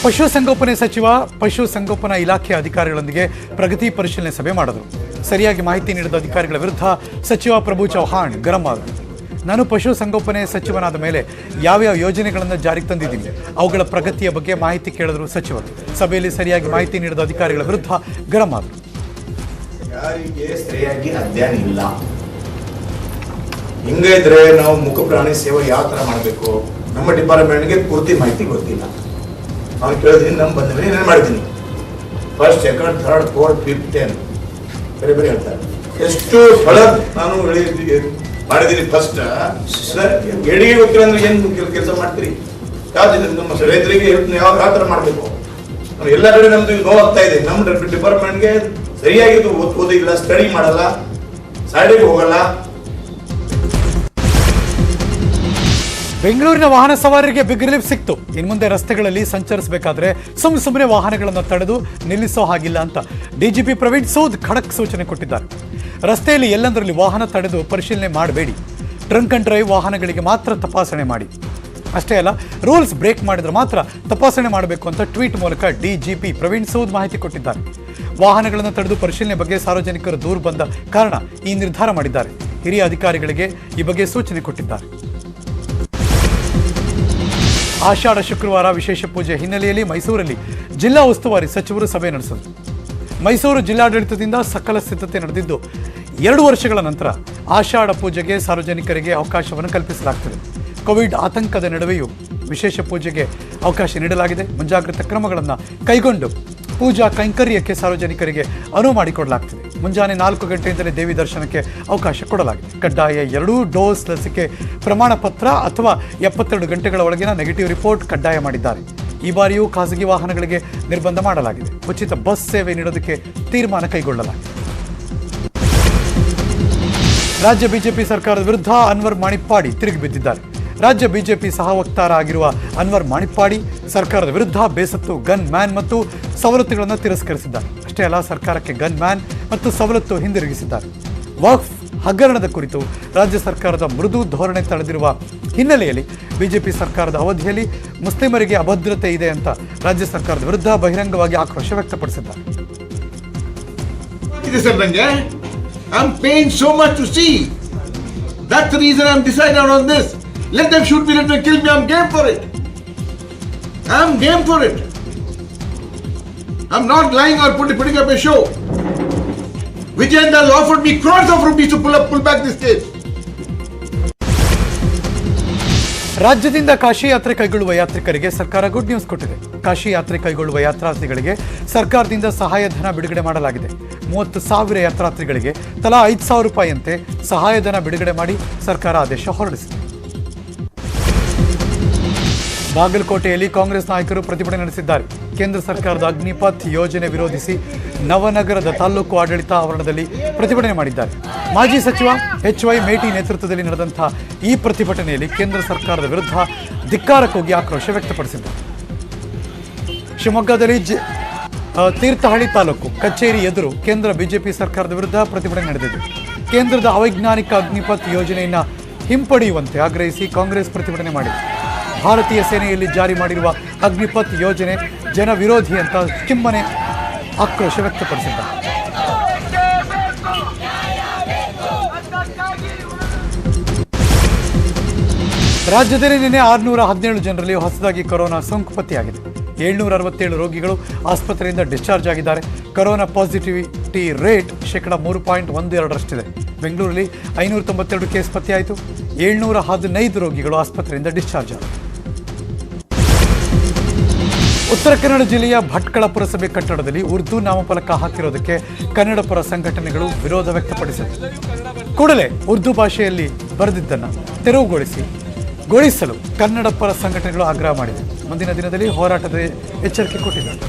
ಪಶುಸಂಗೋಪನೆ ಸಚಿವ ಪಶುಸಂಗೋಪನಾ ಇಲಾಖೆ ಅಧಿಕಾರಿಗಳೊಂದಿಗೆ ಪ್ರಗತಿ ಪರಿಶೀಲನೆ ಸಭೆ ಮಾಡಿದರು. ಸರಿಯಾಗಿ ಮಾಹಿತಿ ನೀಡಿದ ಅಧಿಕಾರಿಗಳ ವಿರುದ್ಧ ಸಚಿವ ಪ್ರಭು ಚೌಹಾಣ್ ಗರಂ ಆದರು. ನಾನು ಪಶುಸಂಗೋಪನೆ ಸಚಿವನಾದ ಮೇಲೆ ಯಾವ್ಯಾವ ಯೋಜನೆಗಳನ್ನು ಜಾರಿಗೆ ತಂದಿದ್ದೀನಿ, ಅವುಗಳ ಪ್ರಗತಿಯ ಬಗ್ಗೆ ಮಾಹಿತಿ ಕೇಳಿದ್ರು ಸಚಿವರು. ಸಭೆಯಲ್ಲಿ ಸರಿಯಾಗಿ ಮಾಹಿತಿ ನೀಡಿದ ಅಧಿಕಾರಿಗಳ ವಿರುದ್ಧ ಗರಂ ಆದರು. ಯಾರಿಗೆ ಸರಿಯಾಗಿ ಅಧ್ಯಯನ ಇಲ್ಲ, ಹಿಂಗಿದ್ರೆ ನಾವು ಮುಖ ಪ್ರಾಣಿ ಸೇವೆ ಯಾವ ತರ ಮಾಡಬೇಕು, ನಮ್ಮ ಡಿಪಾರ್ಟ್ಮೆಂಟ್ಗೆ ಪೂರ್ತಿ ಮಾಹಿತಿ ಗೊತ್ತಿಲ್ಲ. ಅವ್ನು ಕೇಳಿದ್ರಿಂದ ನಮ್ಮ ಬಂದ ಮೇಲೆ ನಾನು ಮಾಡಿದ್ದೀನಿ. 1st, 2nd, 3rd, 4th, 5th, 10th ಬೇರೆ ಬೇರೆ ಹೇಳ್ತಾರೆ. ಎಷ್ಟು ಫಲ ನಾನು ಮಾಡಿದ್ದೀನಿ. ಫಸ್ಟ್ ಎಡಿಗೆ ಗೊತ್ತಿಲ್ಲ ಅಂದ್ರೆ ಏನು ಕೆಲಸ ಮಾಡ್ತೀರಿ? ಯಾವ್ದು ನಮ್ಮ ರೈತರಿಗೆ ಯಾವ ಥರ ಮಾಡಬೇಕು? ಎಲ್ಲ ಕಡೆ ನಮ್ದು ನೋವಾಗ್ತಾ ಇದೆ. ನಮ್ಮ ಡಿಪಾರ್ಟ್ಮೆಂಟ್ಗೆ ಸರಿಯಾಗಿ ಓದಿಲ್ಲ, ಸ್ಟಡಿ ಮಾಡಲ್ಲ, ಸೈಡಿಗೆ ಹೋಗಲ್ಲ. ಬೆಂಗಳೂರಿನ ವಾಹನ ಸವಾರರಿಗೆ ಬಿಗ್ ರಿಲೀಫ್ ಸಿಕ್ತು. ಇನ್ನು ಮುಂದೆ ರಸ್ತೆಗಳಲ್ಲಿ ಸಂಚರಿಸಬೇಕಾದ್ರೆ ಸುಮ್ಮನೆ ವಾಹನಗಳನ್ನು ತಡೆದು ನಿಲ್ಲಿಸೋ ಹಾಗಿಲ್ಲ ಅಂತ ಡಿಜಿಪಿ ಪ್ರವೀಣ್ ಸೂದ್ ಖಡಕ್ ಸೂಚನೆ ಕೊಟ್ಟಿದ್ದಾರೆ. ರಸ್ತೆಯಲ್ಲಿ ಎಲ್ಲಂದರಲ್ಲಿ ವಾಹನ ತಡೆದು ಪರಿಶೀಲನೆ ಮಾಡಬೇಡಿ, ಡ್ರಂಕ್ ಅಂಡ್ ಡ್ರೈವ್ ವಾಹನಗಳಿಗೆ ಮಾತ್ರ ತಪಾಸಣೆ ಮಾಡಿ. ಅಷ್ಟೇ ಅಲ್ಲ, ರೂಲ್ಸ್ ಬ್ರೇಕ್ ಮಾಡಿದ್ರೆ ಮಾತ್ರ ತಪಾಸಣೆ ಮಾಡಬೇಕು ಅಂತ ಟ್ವೀಟ್ ಮೂಲಕ ಡಿಜಿಪಿ ಪ್ರವೀಣ್ ಸೂದ್ ಮಾಹಿತಿ ಕೊಟ್ಟಿದ್ದಾರೆ. ವಾಹನಗಳನ್ನು ತಡೆದು ಪರಿಶೀಲನೆ ಬಗ್ಗೆ ಸಾರ್ವಜನಿಕರು ದೂರು ಬಂದ ಕಾರಣ ಈ ನಿರ್ಧಾರ ಮಾಡಿದ್ದಾರೆ. ಹಿರಿಯ ಅಧಿಕಾರಿಗಳಿಗೆ ಈ ಬಗ್ಗೆ ಸೂಚನೆ ಕೊಟ್ಟಿದ್ದಾರೆ. ಆಷಾಢ ಶುಕ್ರವಾರ ವಿಶೇಷ ಪೂಜೆ ಹಿನ್ನೆಲೆಯಲ್ಲಿ ಮೈಸೂರಲ್ಲಿ ಜಿಲ್ಲಾ ಉಸ್ತುವಾರಿ ಸಚಿವರು ಸಭೆ ನಡೆಸಿದರು. ಮೈಸೂರು ಜಿಲ್ಲಾಡಳಿತದಿಂದ ಸಕಲ ಸಿದ್ಧತೆ ನಡೆದಿದ್ದು 2 ವರ್ಷಗಳ ನಂತರ ಆಷಾಢ ಪೂಜೆಗೆ ಸಾರ್ವಜನಿಕರಿಗೆ ಅವಕಾಶವನ್ನು ಕಲ್ಪಿಸಲಾಗುತ್ತದೆ. ಕೋವಿಡ್ ಆತಂಕದ ನಡುವೆಯೂ ವಿಶೇಷ ಪೂಜೆಗೆ ಅವಕಾಶ ನೀಡಲಾಗಿದೆ. ಮುಂಜಾಗ್ರತಾ ಕ್ರಮಗಳನ್ನು ಕೈಗೊಂಡು ಪೂಜಾ ಕೈಂಕರ್ಯಕ್ಕೆ ಸಾರ್ವಜನಿಕರಿಗೆ ಅನುವು ಮಾಡಿಕೊಡಲಾಗ್ತದೆ. ಮುಂಜಾನೆ 4 ಗಂಟೆಯಿಂದಲೇ ದೇವಿ ದರ್ಶನಕ್ಕೆ ಅವಕಾಶ ಕೊಡಲಾಗಿದೆ. ಕಡ್ಡಾಯ 2 ಡೋಸ್ ಲಸಿಕೆ ಪ್ರಮಾಣ ಪತ್ರ ಅಥವಾ 72 ಗಂಟೆಗಳ ಒಳಗಿನ ನೆಗೆಟಿವ್ ರಿಪೋರ್ಟ್ ಕಡ್ಡಾಯ ಮಾಡಿದ್ದಾರೆ. ಈ ಬಾರಿಯೂ ಖಾಸಗಿ ವಾಹನಗಳಿಗೆ ನಿರ್ಬಂಧ ಮಾಡಲಾಗಿದೆ. ಉಚಿತ ಬಸ್ ಸೇವೆ ನೀಡೋದಕ್ಕೆ ತೀರ್ಮಾನ ಕೈಗೊಳ್ಳಲಾಗಿದೆ. ರಾಜ್ಯ ಬಿಜೆಪಿ ಸರ್ಕಾರದ ವಿರುದ್ಧ ಅನ್ವರ್ ಮಾಣಿಪ್ಪಾಡಿ ತಿರುಗಿ ಬಿದ್ದಿದ್ದಾರೆ. ರಾಜ್ಯ ಬಿಜೆಪಿ ಸಹ ವಕ್ತಾರ ಆಗಿರುವ ಅನ್ವರ್ ಮಾಣಿಪ್ಪಾಡಿ ಸರ್ಕಾರದ ವಿರುದ್ಧ ಬೇಸತ್ತು ಗನ್ ಮ್ಯಾನ್ ಮತ್ತು ಸವಲತ್ತುಗಳನ್ನು ತಿರಸ್ಕರಿಸಿದ್ದಾರೆ. ಅಷ್ಟೇ ಅಲ್ಲ, ಸರ್ಕಾರಕ್ಕೆ ಗನ್ ಮ್ಯಾನ್ ಮತ್ತು ಸವಲತ್ತು ಹಿಂದಿರುಗಿಸಿದ್ದಾರೆ. ವಕ್ಫ್ ಹಗರಣದ ಕುರಿತು ರಾಜ್ಯ ಸರ್ಕಾರದ ಮೃದು ಧೋರಣೆ ತಳೆದಿರುವ ಹಿನ್ನೆಲೆಯಲ್ಲಿ ಬಿಜೆಪಿ ಸರ್ಕಾರದ ಅವಧಿಯಲ್ಲಿ ಮುಸ್ಲಿಮರಿಗೆ ಅಭದ್ರತೆ ಇದೆ ಅಂತ ರಾಜ್ಯ ಸರ್ಕಾರದ ವಿರುದ್ಧ ಬಹಿರಂಗವಾಗಿ ಆಕ್ರೋಶ ವ್ಯಕ್ತಪಡಿಸಿದ್ದಾರೆ. I'm paying so much to see. That's the reason I'm deciding on this. Let them shoot me, let them kill me. I'm game for it. I'm game for it. I'm not lying or putting up a show. Vijayendra has offered me crores of rupees to pull back this case. ರಾಜ್ಯದಿಂದ ಕಾಶಿ ಯಾತ್ರೆ ಕೈಗೊಳ್ಳುವ ಯಾತ್ರಿಕರಿಗೆ ಸರ್ಕಾರ ಗುಡ್ ನ್ಯೂಸ್ ಕೊಟ್ಟಿದೆ. ಕಾಶಿ ಯಾತ್ರೆ ಕೈಗೊಳ್ಳುವ ಯಾತ್ರಾರ್ಥಿಗಳಿಗೆ ಸರ್ಕಾರದಿಂದ ಸಹಾಯಧನ ಬಿಡುಗಡೆ ಮಾಡಲಾಗಿದೆ. 30,000 ಯಾತ್ರಾರ್ಥಿಗಳಿಗೆ ತಲಾ 5,000 ರೂಪಾಯಿಯಂತೆ ಸಹಾಯಧನ ಬಿಡುಗಡೆ ಮಾಡಿ ಸರ್ಕಾರ ಆದೇಶ ಹೊರಡಿಸಿದೆ. ಬಾಗಲಕೋಟೆಯಲ್ಲಿ ಕಾಂಗ್ರೆಸ್ ನಾಯಕರು ಪ್ರತಿಭಟನೆ ನಡೆಸಿದ್ದಾರೆ. ಕೇಂದ್ರ ಸರ್ಕಾರದ ಅಗ್ನಿಪಥ್ ಯೋಜನೆ ವಿರೋಧಿಸಿ ನವನಗರದ ತಾಲೂಕು ಆಡಳಿತ ಆವರಣದಲ್ಲಿ ಪ್ರತಿಭಟನೆ ಮಾಡಿದ್ದಾರೆ. ಮಾಜಿ ಸಚಿವ HY ಮೇಟಿ ನೇತೃತ್ವದಲ್ಲಿ ನಡೆದಂತಹ ಈ ಪ್ರತಿಭಟನೆಯಲ್ಲಿ ಕೇಂದ್ರ ಸರ್ಕಾರದ ವಿರುದ್ಧ ಧಿಕ್ಕಾರಕ್ಕೋಗಿ ಆಕ್ರೋಶ ವ್ಯಕ್ತಪಡಿಸಿದ್ದಾರೆ. ಶಿವಮೊಗ್ಗದಲ್ಲಿ ತೀರ್ಥಹಳ್ಳಿ ತಾಲೂಕು ಕಚೇರಿ ಎದುರು ಕೇಂದ್ರ ಬಿಜೆಪಿ ಸರ್ಕಾರದ ವಿರುದ್ಧ ಪ್ರತಿಭಟನೆ ನಡೆದಿದೆ. ಕೇಂದ್ರದ ಅವೈಜ್ಞಾನಿಕ ಅಗ್ನಿಪಥ್ ಯೋಜನೆಯನ್ನು ಹಿಂಪಡೆಯುವಂತೆ ಆಗ್ರಹಿಸಿ ಕಾಂಗ್ರೆಸ್ ಪ್ರತಿಭಟನೆ ಮಾಡಿದೆ. ಭಾರತೀಯ ಸೇನೆಯಲ್ಲಿ ಜಾರಿ ಮಾಡಿರುವ ಅಗ್ನಿಪಥ್ ಯೋಜನೆ ಜನ ವಿರೋಧಿ ಅಂತ ಕಿಮ್ಮನೆ ಆಕ್ರೋಶ ವ್ಯಕ್ತಪಡಿಸಿದ್ದಾರೆ. ರಾಜ್ಯದಲ್ಲಿ ನಿನ್ನೆ 617 ಜನರಲ್ಲಿ ಹೊಸದಾಗಿ ಕೊರೋನಾ ಸೋಂಕು ಪತ್ತೆಯಾಗಿದೆ. 767 ರೋಗಿಗಳು ಆಸ್ಪತ್ರೆಯಿಂದ ಡಿಸ್ಚಾರ್ಜ್ ಆಗಿದ್ದಾರೆ. ಕೊರೋನಾ ಪಾಸಿಟಿವಿಟಿ ರೇಟ್ 3.12% ಬೆಂಗಳೂರಲ್ಲಿ 592 ಕೇಸ್ ಪತ್ತೆಯಾಯಿತು. 715 ರೋಗಿಗಳು ಆಸ್ಪತ್ರೆಯಿಂದ ಡಿಸ್ಚಾರ್ಜ್ ಆದರು. ಉತ್ತರ ಕನ್ನಡ ಜಿಲ್ಲೆಯ ಭಟ್ಕಳ ಪುರಸಭೆ ಕಟ್ಟಡದಲ್ಲಿ ಉರ್ದು ನಾಮಫಲಕ ಹಾಕಿರೋದಕ್ಕೆ ಕನ್ನಡ ಪರ ಸಂಘಟನೆಗಳು ವಿರೋಧ ವ್ಯಕ್ತಪಡಿಸಿವೆ. ಕೂಡಲೇ ಉರ್ದು ಭಾಷೆಯಲ್ಲಿ ಬರೆದಿದ್ದನ್ನು ತೆರವುಗೊಳಿಸಲು ಕನ್ನಡ ಪರ ಸಂಘಟನೆಗಳು ಆಗ್ರಹ ಮಾಡಿವೆ. ಮುಂದಿನ ದಿನದಲ್ಲಿ ಹೋರಾಟದ ಎಚ್ಚರಿಕೆ ಕೊಟ್ಟಿದ್ದಾರೆ.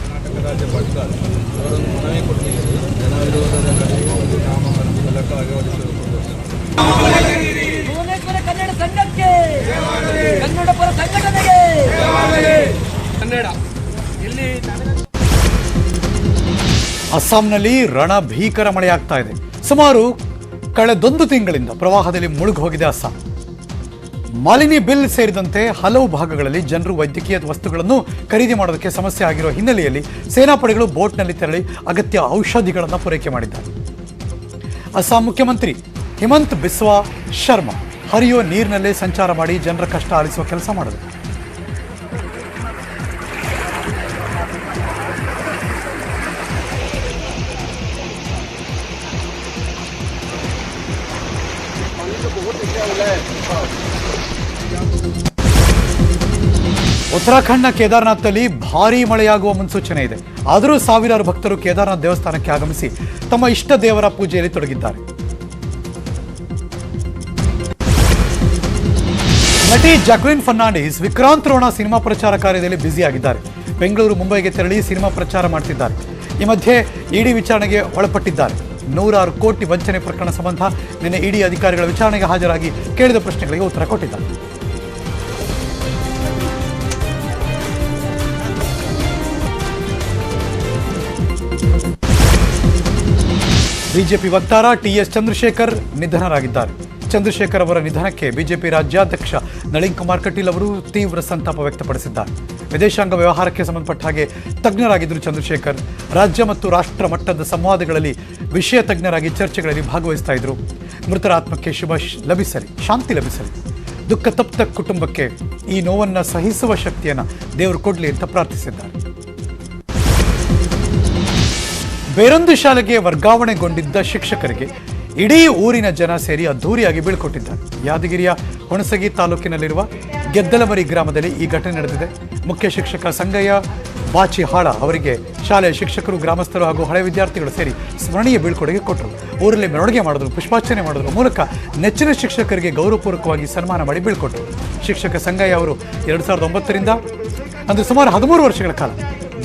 ಅಸ್ಸಾಂನಲ್ಲಿ ರಣಭೀಕರ ಮಳೆಯಾಗ್ತಾ ಇದೆ. ಸುಮಾರು ಕಳೆದೊಂದು ತಿಂಗಳಿಂದ ಪ್ರವಾಹದಲ್ಲಿ ಮುಳುಗಿ ಹೋಗಿದೆ ಅಸ್ಸಾಂ. ಮಾಲಿನ್ಯ ಬಿಲ್ ಸೇರಿದಂತೆ ಹಲವು ಭಾಗಗಳಲ್ಲಿ ಜನರು ವೈದ್ಯಕೀಯ ವಸ್ತುಗಳನ್ನು ಖರೀದಿ ಮಾಡೋದಕ್ಕೆ ಸಮಸ್ಯೆ ಆಗಿರುವ ಹಿನ್ನೆಲೆಯಲ್ಲಿ ಸೇನಾಪಡೆಗಳು ಬೋಟ್ನಲ್ಲಿ ತೆರಳಿ ಅಗತ್ಯ ಔಷಧಿಗಳನ್ನು ಪೂರೈಕೆ ಮಾಡಿದ್ದಾರೆ. ಅಸ್ಸಾಂ ಮುಖ್ಯಮಂತ್ರಿ ಹಿಮಂತ್ ಬಿಸ್ವಾ ಶರ್ಮಾ ಹರಿಯೋ ನೀರಿನಲ್ಲೇ ಸಂಚಾರ ಮಾಡಿ ಜನರ ಕಷ್ಟ ಆಲಿಸುವ ಕೆಲಸ ಮಾಡಿದರು. ಉತ್ತರಾಖಂಡ್ನ ಕೇದಾರ್ನಾಥ್ನಲ್ಲಿ ಭಾರೀ ಮಳೆಯಾಗುವ ಮುನ್ಸೂಚನೆ ಇದೆ. ಆದರೂ ಸಾವಿರಾರು ಭಕ್ತರು ಕೇದಾರ್ನಾಥ್ ದೇವಸ್ಥಾನಕ್ಕೆ ಆಗಮಿಸಿ ತಮ್ಮ ಇಷ್ಟ ದೇವರ ಪೂಜೆಯಲ್ಲಿ ತೊಡಗಿದ್ದಾರೆ. ನಟಿ ಜಾಕ್ವಿನ್ ಫರ್ನಾಂಡಿಸ್ ವಿಕ್ರಾಂತ್ ರೋಣ ಸಿನಿಮಾ ಪ್ರಚಾರ ಕಾರ್ಯದಲ್ಲಿ ಬ್ಯುಸಿಯಾಗಿದ್ದಾರೆ. ಬೆಂಗಳೂರು ಮುಂಬೈಗೆ ತೆರಳಿ ಸಿನಿಮಾ ಪ್ರಚಾರ ಮಾಡ್ತಿದ್ದಾರೆ. ಈ ಮಧ್ಯೆ ಇಡಿ ವಿಚಾರಣೆಗೆ ಒಳಪಟ್ಟಿದ್ದಾರೆ. 106 ಕೋಟಿ ವಂಚನೆ ಪ್ರಕರಣ ಸಂಬಂಧ ನಿನ್ನೆ ಇಡಿ ಅಧಿಕಾರಿಗಳ ವಿಚಾರಣೆಗೆ ಹಾಜರಾಗಿ ಕೇಳಿದ ಪ್ರಶ್ನೆಗಳಿಗೆ ಉತ್ತರ ಕೊಟ್ಟಿದ್ದಾರೆ. ಬಿಜೆಪಿ ವಕ್ತಾರ TS ಚಂದ್ರಶೇಖರ್ ನಿಧನರಾಗಿದ್ದಾರೆ. ಚಂದ್ರಶೇಖರ್ ಅವರ ನಿಧನಕ್ಕೆ ಬಿಜೆಪಿ ರಾಜ್ಯಾಧ್ಯಕ್ಷ ನಳಿನ್ ಕುಮಾರ್ ಕಟೀಲ್ ಅವರು ತೀವ್ರ ಸಂತಾಪ ವ್ಯಕ್ತಪಡಿಸಿದ್ದಾರೆ. ವಿದೇಶಾಂಗ ವ್ಯವಹಾರಕ್ಕೆ ಸಂಬಂಧಪಟ್ಟ ಹಾಗೆ ತಜ್ಞರಾಗಿದ್ದರು ಚಂದ್ರಶೇಖರ್. ರಾಜ್ಯ ಮತ್ತು ರಾಷ್ಟ್ರ ಮಟ್ಟದ ಸಂವಾದಗಳಲ್ಲಿ ವಿಷಯ ತಜ್ಞರಾಗಿ ಚರ್ಚೆಗಳಲ್ಲಿ ಭಾಗವಹಿಸ್ತಾ ಇದ್ರು. ಮೃತರ ಆತ್ಮಕ್ಕೆ ಶಾಂತಿ ಲಭಿಸಲಿ. ದುಃಖ ತಪ್ತ ಕುಟುಂಬಕ್ಕೆ ಈ ನೋವನ್ನು ಸಹಿಸುವ ಶಕ್ತಿಯನ್ನು ದೇವರು ಕೊಡಲಿ ಅಂತ ಪ್ರಾರ್ಥಿಸಿದ್ದಾರೆ. ಬೇರೊಂದು ಶಾಲೆಗೆ ವರ್ಗಾವಣೆಗೊಂಡಿದ್ದ ಶಿಕ್ಷಕರಿಗೆ ಇಡೀ ಊರಿನ ಜನ ಸೇರಿ ಅದ್ಧೂರಿಯಾಗಿ ಬೀಳ್ಕೊಟ್ಟಿದ್ದಾರೆ. ಯಾದಗಿರಿಯ ಹುಣಸಗಿ ತಾಲೂಕಿನಲ್ಲಿರುವ ಗೆದ್ದಲಮರಿ ಗ್ರಾಮದಲ್ಲಿ ಈ ಘಟನೆ ನಡೆದಿದೆ. ಮುಖ್ಯ ಶಿಕ್ಷಕ ಸಂಗಯ್ಯ ಬಾಚಿಹಾಳ ಅವರಿಗೆ ಶಾಲೆಯ ಶಿಕ್ಷಕರು, ಗ್ರಾಮಸ್ಥರು ಹಾಗೂ ಹಳೆ ವಿದ್ಯಾರ್ಥಿಗಳು ಸೇರಿ ಸ್ಮರಣೀಯ ಬೀಳ್ಕೊಡುಗೆ ಕೊಟ್ಟರು. ಊರಲ್ಲಿ ಮೆರವಣಿಗೆ ಮಾಡಿದ್ರು, ಪುಷ್ಪಾರ್ಚನೆ ಮಾಡೋದ್ರ ಮೂಲಕ ನೆಚ್ಚಿನ ಶಿಕ್ಷಕರಿಗೆ ಗೌರವಪೂರ್ವಕವಾಗಿ ಸನ್ಮಾನ ಮಾಡಿ ಬೀಳ್ಕೊಟ್ಟರು. ಶಿಕ್ಷಕ ಸಂಗಯ್ಯ ಅವರು 2009ರಿಂದ ಅಂದರೆ ಸುಮಾರು 13 ವರ್ಷಗಳ ಕಾಲ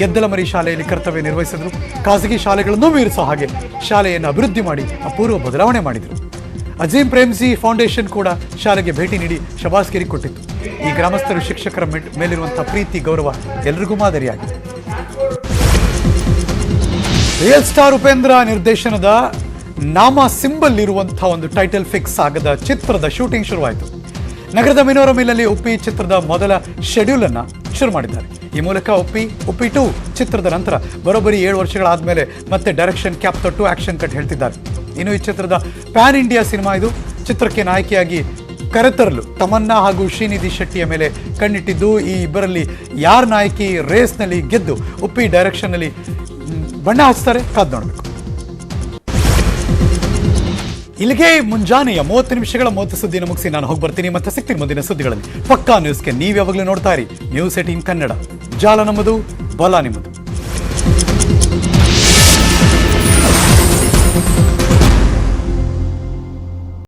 ಗೆದ್ದಲಮರಿ ಶಾಲೆಯಲ್ಲಿ ಕರ್ತವ್ಯ ನಿರ್ವಹಿಸಿದ್ರು. ಖಾಸಗಿ ಶಾಲೆಗಳನ್ನು ಮೀರಿಸೋ ಹಾಗೆ ಶಾಲೆಯನ್ನು ಅಭಿವೃದ್ಧಿ ಮಾಡಿ ಅಪೂರ್ವ ಬದಲಾವಣೆ ಮಾಡಿದರು. ಅಜೀಂ ಪ್ರೇಮ್ಜಿ ಫೌಂಡೇಶನ್ ಕೂಡ ಶಾಲೆಗೆ ಭೇಟಿ ನೀಡಿ ಶಬಾಸ್ಗಿರಿ ಕೊಟ್ಟಿತ್ತು. ಈ ಗ್ರಾಮಸ್ಥರು ಶಿಕ್ಷಕರ ಮೇಲಿರುವಂತಹ ಪ್ರೀತಿ ಗೌರವ ಎಲ್ರಿಗೂ ಮಾದರಿಯಾಗಿದೆ. ರಿಯಲ್ ಸ್ಟಾರ್ ಉಪೇಂದ್ರ ನಿರ್ದೇಶನದ ನಾಮ ಸಿಂಬಲ್ ಇರುವಂತಹ ಒಂದು ಟೈಟಲ್ ಫಿಕ್ಸ್ ಆಗದ ಚಿತ್ರದ ಶೂಟಿಂಗ್ ಶುರುವಾಯಿತು. ನಗರದ ಮಿನೋರ ಮಿಲ್ಲಲ್ಲಿ ಉಪ್ಪಿ ಚಿತ್ರದ ಮೊದಲ ಶೆಡ್ಯೂಲ್ ಅನ್ನು ಶುರು ಮಾಡಿದ್ದಾರೆ. ಈ ಮೂಲಕ ಉಪ್ಪಿ 2 ಚಿತ್ರದ ನಂತರ ಬರೋಬ್ಬರಿ 7 ವರ್ಷಗಳಾದ್ಮೇಲೆ ಮತ್ತೆ ಡೈರೆಕ್ಷನ್ ಕ್ಯಾಪ್ ತೊಟ್ಟು ಆಕ್ಷನ್ ಕಟ್ ಹೇಳ್ತಿದ್ದಾರೆ. ಇನ್ನು ಈ ಚಿತ್ರದ ಪ್ಯಾನ್ ಇಂಡಿಯಾ ಸಿನಿಮಾ ಇದು. ಚಿತ್ರಕ್ಕೆ ನಾಯಕಿಯಾಗಿ ಕರೆತರಲು ತಮನ್ನಾ ಹಾಗೂ ಶ್ರೀನಿಧಿ ಶೆಟ್ಟಿಯ ಮೇಲೆ ಕಣ್ಣಿಟ್ಟಿದ್ದು. ಈ ಇಬ್ಬರಲ್ಲಿ ಯಾರ ನಾಯಕಿ ರೇಸ್ನಲ್ಲಿ ಗೆದ್ದು ಉಪ್ಪಿ ಡೈರೆಕ್ಷನ್ನಲ್ಲಿ ಬಣ್ಣ ಹಚ್ತಾರೆ, ಕಾದ್ ನೋಡಬೇಕು. ಇಲ್ಲಿಗೆ ಮುಂಜಾನೆಯ 30 ನಿಮಿಷಗಳ 30 ಸುದ್ದಿನ ಮುಗಿಸಿ ನಾನು ಹೋಗಿ ಬರ್ತೀನಿ. ಮತ್ತೆ ಸಿಗ್ತೀನಿ ಮುಂದಿನ ಸುದ್ದಿಗಳಲ್ಲಿ. ಪಕ್ಕಾ ನ್ಯೂಸ್ಗೆ ನೀವು ಯಾವಾಗಲೂ ನೋಡ್ತಾ ಇರಿ ನ್ಯೂಸ್ 18 ಕನ್ನಡ. ಜಾಲ ನಮ್ಮದು, ಬಲ ನಿಮ್ಮದು.